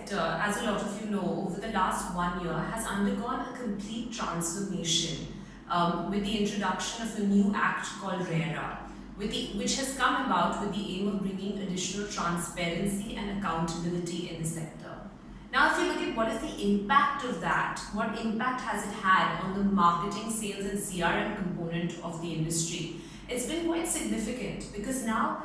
sector, as a lot of you know, over the last 1 year has undergone a complete transformation with the introduction of a new act called RERA, which has come about with the aim of bringing additional transparency and accountability in the sector. Now, if you look at what is the impact of that, what impact has it had on the marketing, sales and CRM component of the industry, it's been quite significant because now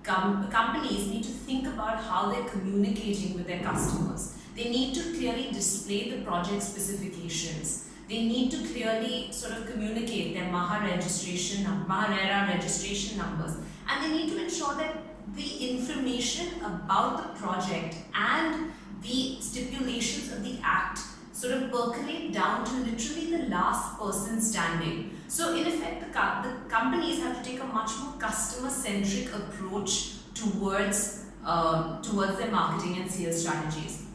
companies need to think about how they're communicating with their customers. They need to clearly display the project specifications. They need to clearly sort of communicate their RERA registration numbers, and they need to ensure that the information about the project and the stipulations of the act sort of percolate down to literally the last person standing. So in effect, the companies have to take a much more customer-centric approach towards their marketing and sales strategies.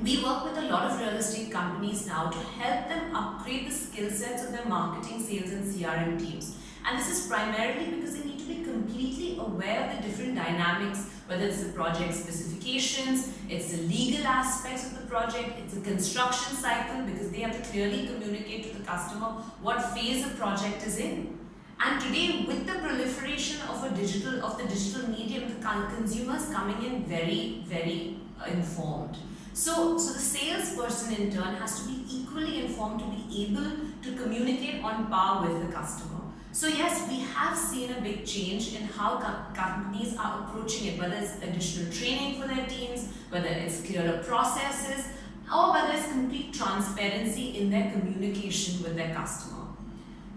We work with a lot of real estate companies now to help them upgrade the skill sets of their marketing, sales and CRM teams. And this is primarily because they need to be completely aware of the different dynamics, whether it's the project specifications, it's the legal aspects of the project, it's the construction cycle, because they have to clearly communicate to the customer what phase a project is in. And today, with the proliferation of the digital medium, the consumers coming in very, very informed. So the salesperson in turn has to be equally informed to be able to communicate on par with the customer. So yes, we have seen a big change in how companies are approaching it, whether it's additional training for their teams, whether it's clearer processes, or whether it's complete transparency in their communication with their customer.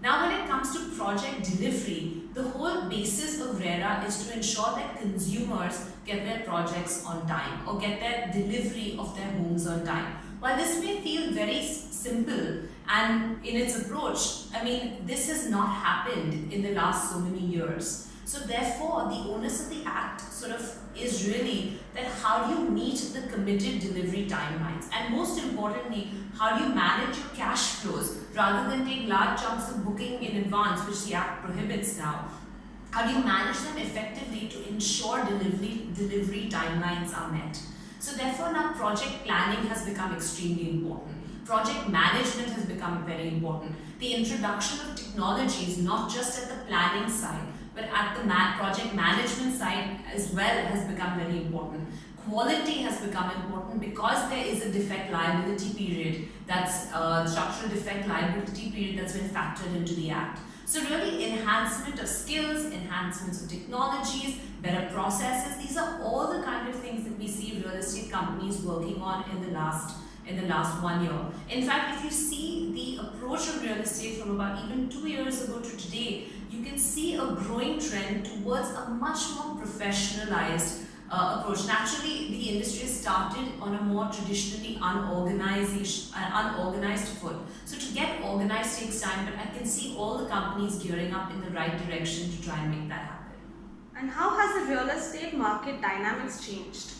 Now, when it comes to project delivery, the whole basis of RERA is to ensure that consumers get their projects on time or get their delivery of their homes on time. While this may feel very simple and in its approach, I mean, this has not happened in the last so many years. So therefore, the onus of the act sort of is really that how do you meet the committed delivery timelines, and most importantly, how do you manage your cash flows rather than take large chunks of booking in advance, which the act prohibits now. How do you manage them effectively to ensure delivery timelines are met? So therefore, now project planning has become extremely important. Project management has become very important. The introduction of technologies, not just at the planning side, but at the project management side as well, has become very important. Quality has become important because there is a defect liability period, that's structural defect liability period that's been factored into the act. So really, enhancement of skills, enhancements of technologies, better processes, these are all the kind of things that we see real estate companies working on in the last 1 year. In fact, if you see the approach of real estate from about even 2 years ago to today, you can see a growing trend towards a much more professionalized approach. Naturally, the industry started on a more traditionally unorganized foot. So to get organized takes time, but I can see all the companies gearing up in the right direction to try and make that happen. And how has the real estate market dynamics changed?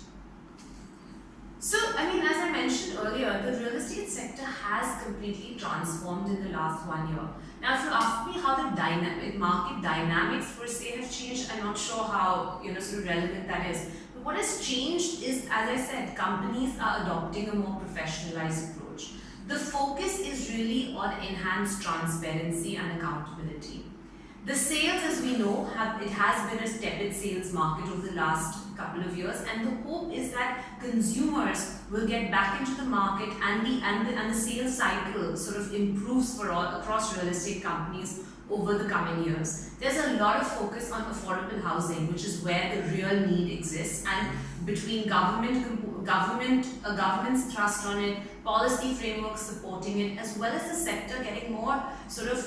So, I mean, as I mentioned earlier, the real estate sector has completely transformed in the last 1 year. Now, if you ask me how the market dynamics per se have changed, I'm not sure how sort of relevant that is. But what has changed is, as I said, companies are adopting a more professionalized approach. The focus is really on enhanced transparency and accountability. The sales, as we know, it has been a tepid sales market over the last couple of years, and the hope is that consumers will get back into the market and the sales cycle sort of improves for all across real estate companies over the coming years. There's a lot of focus on affordable housing, which is where the real need exists, and between government's thrust on it, policy frameworks supporting it, as well as the sector getting more sort of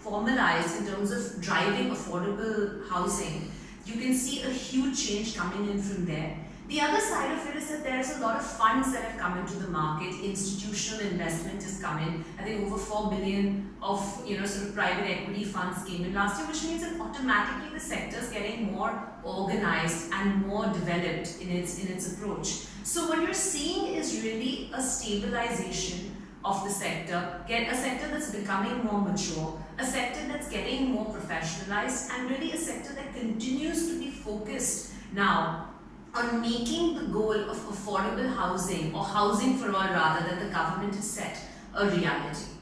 formalized in terms of driving affordable housing, you can see a huge change coming in from there. The other side of it is that there's a lot of funds that have come into the market. Institutional investment has come in. I think over 4 billion of sort of private equity funds came in last year, which means that automatically the sector is getting more organized and more developed in its approach. So what you're seeing is really a stabilization of the sector, a sector that's becoming more mature, a sector that's getting more professionalized, and really a sector that continues to be focused now on making the goal of affordable housing, or housing for all rather, that the government has set a reality.